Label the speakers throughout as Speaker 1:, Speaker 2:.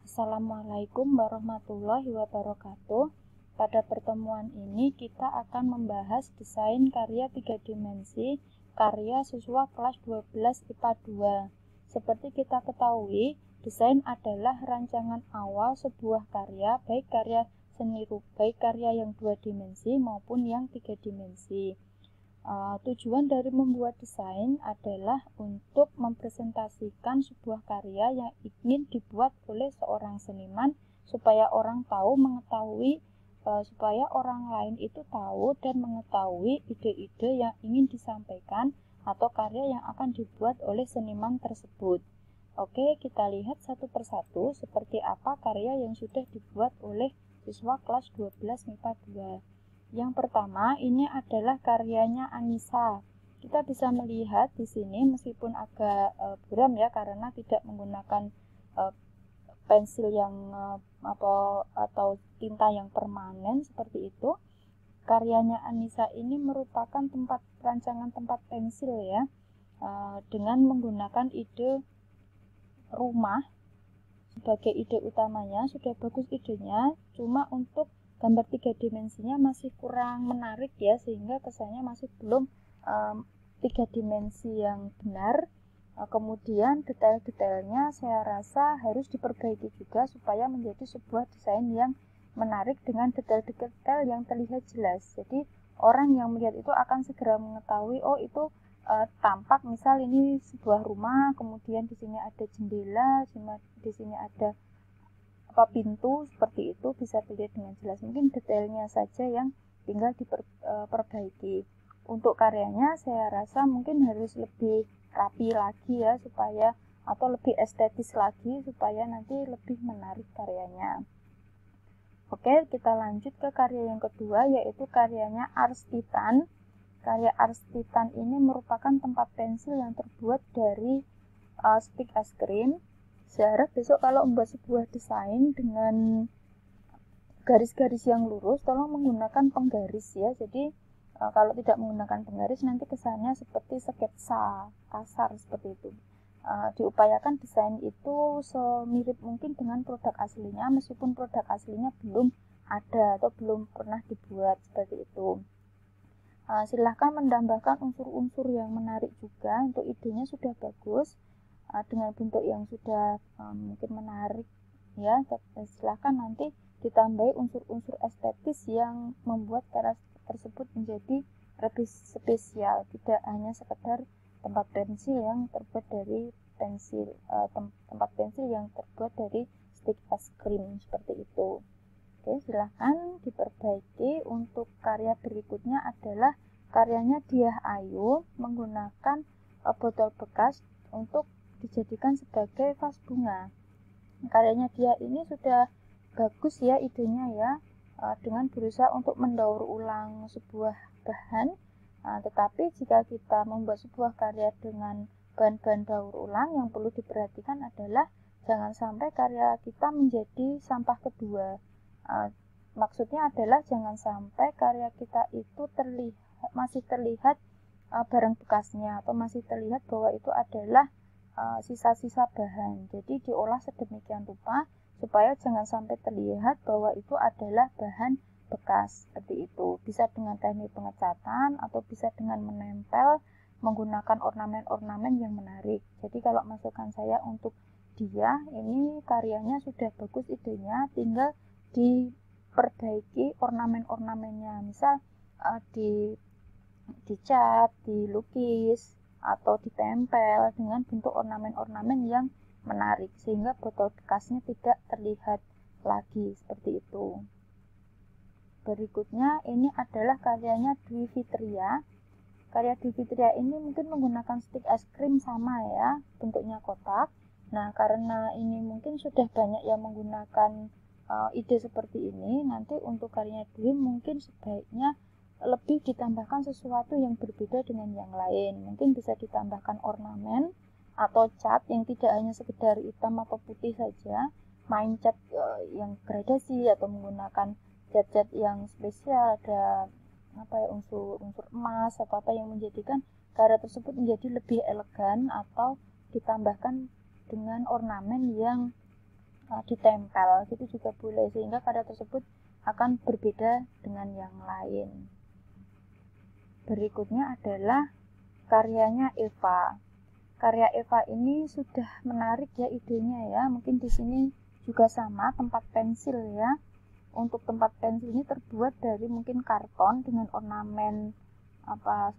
Speaker 1: Assalamualaikum warahmatullahi wabarakatuh. Pada pertemuan ini kita akan membahas desain karya 3 dimensi karya siswa kelas 12 IPA 2. Seperti kita ketahui, desain adalah rancangan awal sebuah karya, baik karya seni baik karya yang 2 dimensi maupun yang 3 dimensi. Tujuan dari membuat desain adalah untuk mempresentasikan sebuah karya yang ingin dibuat oleh seorang seniman supaya orang lain itu tahu dan mengetahui ide-ide yang ingin disampaikan atau karya yang akan dibuat oleh seniman tersebut. Oke, kita lihat satu persatu seperti apa karya yang sudah dibuat oleh siswa kelas 12 MIPA 2. Yang pertama, ini adalah karyanya Anissa. Kita bisa melihat di sini meskipun agak buram ya karena tidak menggunakan pensil yang atau tinta yang permanen seperti itu. Karyanya Anissa ini merupakan rancangan tempat pensil ya, dengan menggunakan ide rumah sebagai ide utamanya. Sudah bagus idenya, cuma untuk gambar 3 dimensinya masih kurang menarik ya, sehingga kesannya masih belum 3 dimensi yang benar. Kemudian detail-detailnya saya rasa harus diperbaiki juga supaya menjadi sebuah desain yang menarik dengan detail-detail yang terlihat jelas. Jadi orang yang melihat itu akan segera mengetahui, oh itu tampak misal ini sebuah rumah, kemudian di sini ada jendela, di sini ada pintu, seperti itu bisa dilihat dengan jelas. Mungkin detailnya saja yang tinggal diperbaiki. Untuk karyanya saya rasa mungkin harus lebih rapi lagi ya, supaya atau lebih estetis lagi supaya nanti lebih menarik karyanya. Oke, kita lanjut ke karya yang kedua, yaitu karyanya Ars Titan. Karya Ars Titan ini merupakan tempat pensil yang terbuat dari stick es krim. Saya harap besok kalau membuat sebuah desain dengan garis-garis yang lurus, tolong menggunakan penggaris ya. Jadi kalau tidak menggunakan penggaris nanti kesannya seperti sketsa kasar seperti itu. Diupayakan desain itu semirip mungkin dengan produk aslinya, meskipun produk aslinya belum ada atau belum pernah dibuat seperti itu. Silahkan menambahkan unsur-unsur yang menarik juga. Untuk idenya sudah bagus, dengan bentuk yang sudah mungkin menarik ya, silahkan nanti ditambahi unsur-unsur estetis yang membuat karya tersebut menjadi lebih spesial, tidak hanya sekedar tempat pensil yang terbuat dari tempat pensil yang terbuat dari stick es krim seperti itu. Oke, silahkan diperbaiki. Untuk karya berikutnya adalah karyanya Diah Ayu menggunakan botol bekas untuk dijadikan sebagai vas bunga. Karyanya dia ini sudah bagus ya idenya ya, dengan berusaha untuk mendaur ulang sebuah bahan. Tetapi jika kita membuat sebuah karya dengan bahan-bahan daur ulang, yang perlu diperhatikan adalah jangan sampai karya kita menjadi sampah kedua. Maksudnya adalah jangan sampai karya kita itu masih terlihat barang bekasnya, atau masih terlihat bahwa itu adalah sisa-sisa bahan. Jadi diolah sedemikian rupa supaya jangan sampai terlihat bahwa itu adalah bahan bekas seperti itu. Bisa dengan teknik pengecatan atau bisa dengan menempel menggunakan ornamen-ornamen yang menarik. Jadi kalau masukan saya untuk dia, ini karyanya sudah bagus idenya, tinggal diperbaiki ornamen-ornamennya. Misal dicat, dilukis, atau ditempel dengan bentuk ornamen-ornamen yang menarik sehingga botol bekasnya tidak terlihat lagi seperti itu. Berikutnya ini adalah karyanya Dwi Fitria. Karya Dwi Fitria ini mungkin menggunakan stick es krim sama ya, bentuknya kotak. Nah, karena ini mungkin sudah banyak yang menggunakan ide seperti ini, nanti untuk karya Dwi mungkin sebaiknya lebih ditambahkan sesuatu yang berbeda dengan yang lain. Mungkin bisa ditambahkan ornamen atau cat yang tidak hanya sekedar hitam atau putih saja, main cat yang gradasi atau menggunakan cat-cat yang spesial, ada unsur emas atau apa yang menjadikan karya tersebut menjadi lebih elegan, atau ditambahkan dengan ornamen yang ditempel gitu juga boleh, sehingga karya tersebut akan berbeda dengan yang lain. Berikutnya adalah karyanya Eva. Karya Eva ini sudah menarik ya idenya ya. Mungkin di sini juga sama, tempat pensil ya. Untuk tempat pensil ini terbuat dari mungkin karton dengan ornamen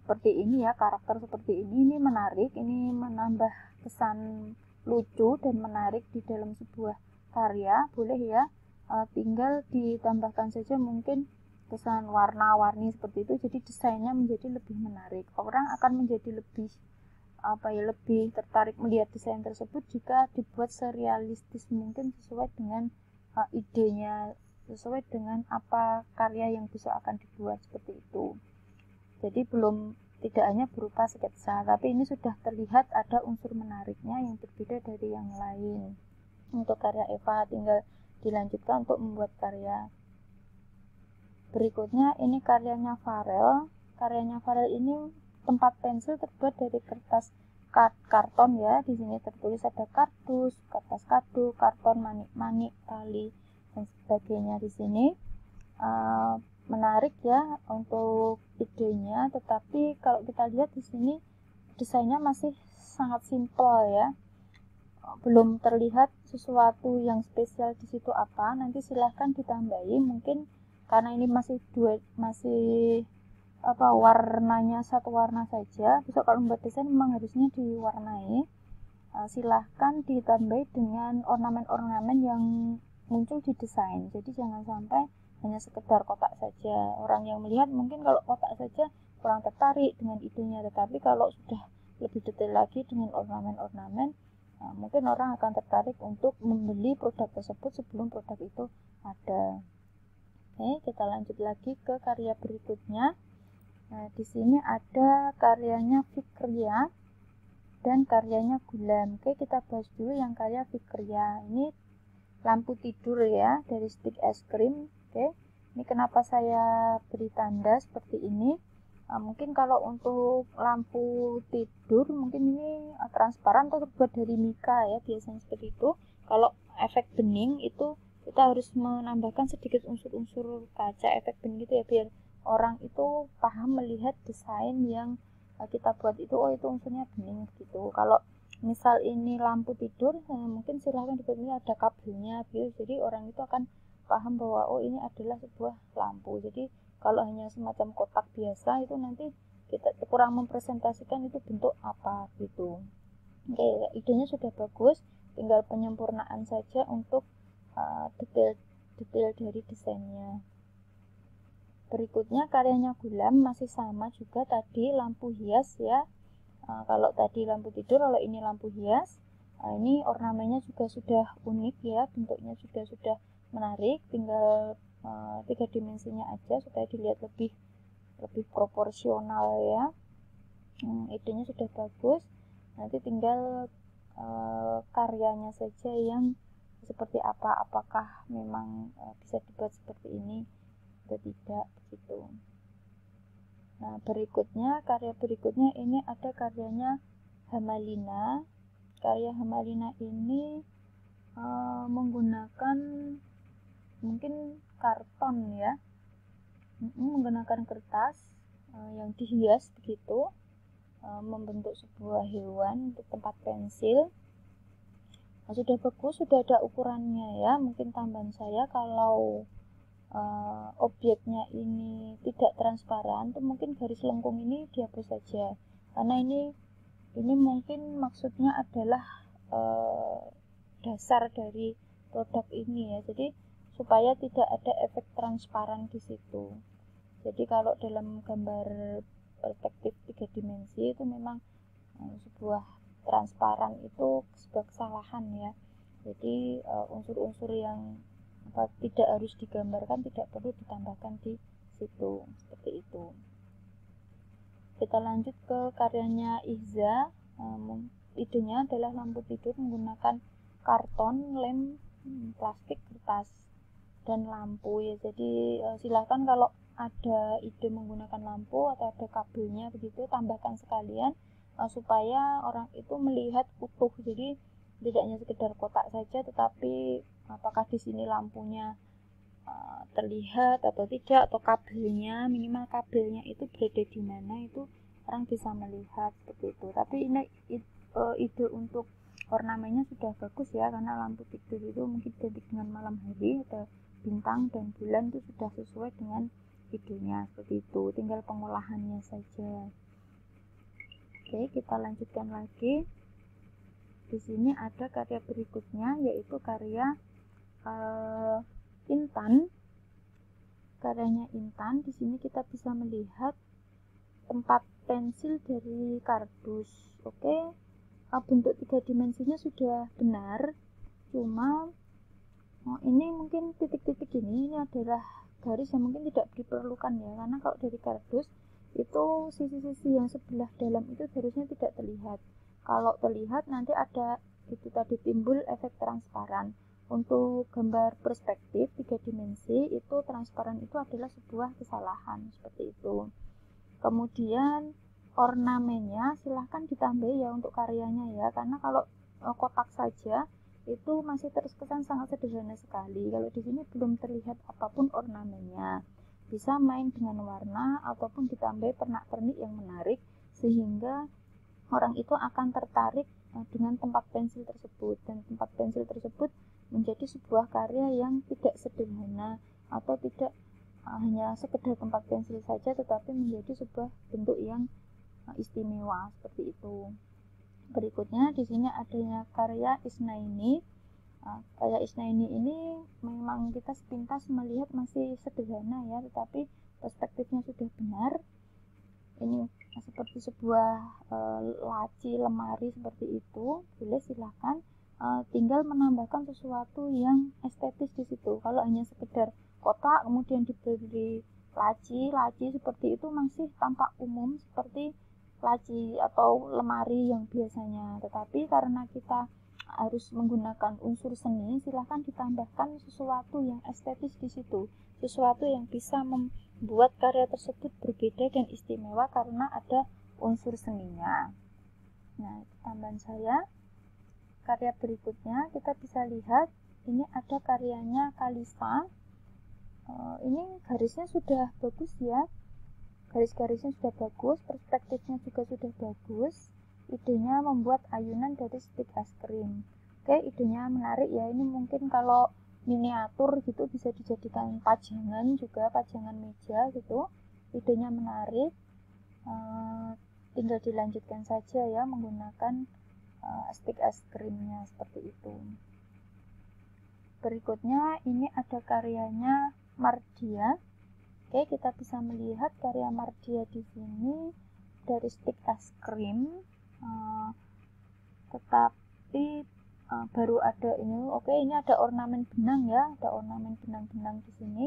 Speaker 1: seperti ini ya, karakter seperti ini menarik, ini menambah kesan lucu dan menarik di dalam sebuah karya. Boleh ya, tinggal ditambahkan saja mungkin kesan warna-warni seperti itu, jadi desainnya menjadi lebih menarik. Orang akan menjadi lebih lebih tertarik melihat desain tersebut jika dibuat serealistis mungkin, sesuai dengan idenya, sesuai dengan apa karya yang bisa akan dibuat seperti itu. Jadi tidak hanya berupa sketsa, tapi ini sudah terlihat ada unsur menariknya yang berbeda dari yang lain. Untuk karya Eva tinggal dilanjutkan untuk membuat karya. Berikutnya ini karyanya Farel. Karyanya Farel ini tempat pensil terbuat dari kertas karton ya. Di sini tertulis ada kardus, kertas kado, karton, manik-manik, tali dan sebagainya. Di sini menarik ya untuk idenya, tetapi kalau kita lihat di sini desainnya masih sangat simpel ya. Belum terlihat sesuatu yang spesial di situ apa. Nanti silahkan ditambahi mungkin karena ini masih warnanya satu warna saja. Besok kalau membuat desain memang harusnya diwarnai. Silahkan ditambahi dengan ornamen-ornamen yang muncul di desain. Jadi jangan sampai hanya sekedar kotak saja. Orang yang melihat mungkin kalau kotak saja kurang tertarik dengan idenya, tetapi kalau sudah lebih detail lagi dengan ornamen-ornamen, mungkin orang akan tertarik untuk membeli produk tersebut sebelum produk itu ada. Oke, kita lanjut lagi ke karya berikutnya. Nah, di sini ada karyanya Fikria dan karyanya Gulam. Oke, kita bahas dulu yang karya Fikria. Ini lampu tidur ya, dari stick es krim. Oke, ini kenapa saya beri tanda seperti ini? Mungkin kalau untuk lampu tidur mungkin ini transparan atau terbuat dari mika ya, biasanya seperti itu. Kalau efek bening itu kita harus menambahkan sedikit unsur-unsur kaca efek bening gitu ya, biar orang itu paham melihat desain yang kita buat itu, oh itu unsurnya bening gitu. Kalau misal ini lampu tidur, mungkin silahkan dibuat ini ada kabelnya gitu, jadi orang itu akan paham bahwa oh ini adalah sebuah lampu. Jadi kalau hanya semacam kotak biasa itu nanti kita kurang mempresentasikan itu bentuk apa gitu. Oke, idenya sudah bagus, tinggal penyempurnaan saja untuk detail dari desainnya. Berikutnya karyanya Gulam, masih sama juga tadi lampu hias ya. Kalau tadi lampu tidur, kalau ini lampu hias. Ini ornamennya juga sudah unik ya, bentuknya juga sudah menarik, tinggal 3 dimensinya aja supaya dilihat lebih proporsional ya. Idenya sudah bagus, nanti tinggal karyanya saja yang seperti apa, apakah memang bisa dibuat seperti ini atau tidak begitu. Nah, karya berikutnya ini ada karyanya Hamalina. Karya Hamalina ini menggunakan mungkin karton ya, menggunakan kertas yang dihias begitu, membentuk sebuah hewan untuk tempat pensil. Sudah bagus, sudah ada ukurannya ya. Mungkin tambahan saya kalau objeknya ini tidak transparan, itu mungkin garis lengkung ini dihapus saja, karena ini mungkin maksudnya adalah dasar dari produk ini ya, jadi supaya tidak ada efek transparan di situ. Jadi kalau dalam gambar perspektif 3 dimensi itu memang sebuah transparan itu sebuah kesalahan ya. Jadi unsur-unsur yang tidak harus digambarkan tidak perlu ditambahkan di situ, seperti itu. Kita lanjut ke karyanya Ihza. Idenya adalah lampu tidur menggunakan karton, lem, plastik, kertas, dan lampu ya. Jadi silahkan kalau ada ide menggunakan lampu atau ada kabelnya begitu, tambahkan sekalian supaya orang itu melihat utuh. Jadi tidak hanya sekedar kotak saja, tetapi apakah di sini lampunya terlihat atau tidak, atau kabelnya, minimal kabelnya itu berada di mana, itu orang bisa melihat seperti itu. Tapi ini ide untuk ornamennya sudah bagus ya, karena lampu tidur itu mungkin identik dengan malam hari, ada bintang dan bulan, itu sudah sesuai dengan idenya seperti itu, tinggal pengolahannya saja. Oke, kita lanjutkan lagi. Di sini ada karya berikutnya, yaitu karya Intan. Karyanya Intan. Di sini kita bisa melihat tempat pensil dari kardus. Oke, bentuk 3 dimensinya sudah benar, cuma ini mungkin titik-titik ini adalah garis yang mungkin tidak diperlukan ya, karena kalau dari kardus itu sisi-sisi yang sebelah dalam itu harusnya tidak terlihat. Kalau terlihat nanti ada itu tadi, timbul efek transparan. Untuk gambar perspektif 3 dimensi itu transparan itu adalah sebuah kesalahan seperti itu. Kemudian ornamennya silahkan ditambah ya untuk karyanya ya, karena kalau kotak saja itu masih terkesan sangat sederhana sekali. Kalau di sini belum terlihat apapun ornamennya, bisa main dengan warna ataupun ditambah pernak-pernik yang menarik sehingga orang itu akan tertarik dengan tempat pensil tersebut, dan tempat pensil tersebut menjadi sebuah karya yang tidak sederhana atau tidak hanya sekedar tempat pensil saja, tetapi menjadi sebuah bentuk yang istimewa seperti itu. Berikutnya di sini adanya karya Isnaini. Karya Isnaini ini memang kita sepintas melihat masih sederhana ya, tetapi perspektifnya sudah benar. Ini seperti sebuah laci lemari seperti itu, boleh silahkan tinggal menambahkan sesuatu yang estetis di situ. Kalau hanya sekedar kotak kemudian diberi laci seperti itu masih tampak umum seperti laci atau lemari yang biasanya. Tetapi karena kita harus menggunakan unsur seni, silahkan ditambahkan sesuatu yang estetis di situ, sesuatu yang bisa membuat karya tersebut berbeda dan istimewa karena ada unsur seninya. Nah, itu tambahan saya. Karya berikutnya kita bisa lihat, ini ada karyanya Kalisa. Ini garisnya sudah bagus ya, garis-garisnya sudah bagus, perspektifnya juga sudah bagus. Idenya membuat ayunan dari stik es krim. Oke, idenya menarik ya. Ini mungkin kalau miniatur gitu bisa dijadikan pajangan juga, pajangan meja gitu. Idenya menarik. Tinggal dilanjutkan saja ya menggunakan stik es krimnya seperti itu. Berikutnya ini ada karyanya Mardia. Oke, kita bisa melihat karya Mardia di sini dari stik es krim, tetapi baru ada ini. Oke, ini ada ornamen benang ya, ada ornamen benang-benang di sini.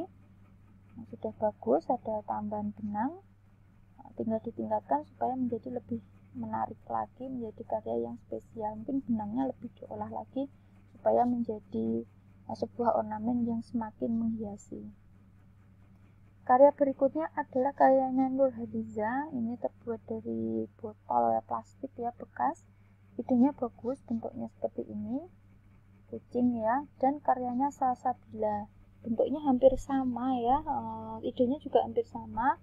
Speaker 1: Sudah bagus, ada tambahan benang. Tinggal ditingkatkan supaya menjadi lebih menarik lagi, menjadi karya yang spesial. Mungkin benangnya lebih diolah lagi supaya menjadi sebuah ornamen yang semakin menghiasi. Karya berikutnya adalah karyanya Nur Hadiza. Ini terbuat dari botol plastik ya, bekas. Idenya bagus, bentuknya seperti ini, kucing ya, dan karyanya Salsabila. Bentuknya hampir sama ya, idenya juga hampir sama,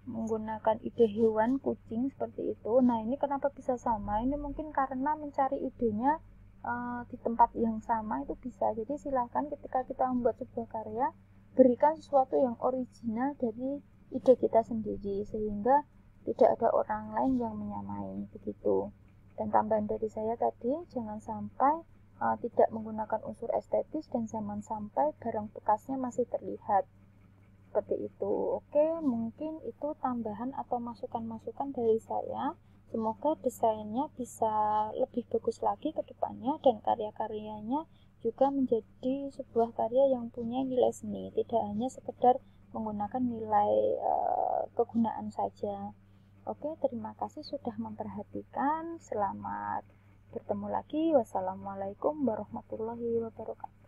Speaker 1: menggunakan ide hewan kucing seperti itu. Nah, ini kenapa bisa sama? Ini mungkin karena mencari idenya di tempat yang sama itu bisa. Jadi silakan ketika kita membuat sebuah karya, berikan sesuatu yang original dari ide kita sendiri sehingga tidak ada orang lain yang menyamai begitu. Dan tambahan dari saya tadi, jangan sampai tidak menggunakan unsur estetis dan jangan sampai barang bekasnya masih terlihat. Seperti itu. Oke, mungkin itu tambahan atau masukan-masukan dari saya. Semoga desainnya bisa lebih bagus lagi ke depannya dan karya-karyanya juga menjadi sebuah karya yang punya nilai seni, tidak hanya sekedar menggunakan nilai kegunaan saja. Oke, terima kasih sudah memperhatikan. Selamat bertemu lagi. Wassalamualaikum warahmatullahi wabarakatuh.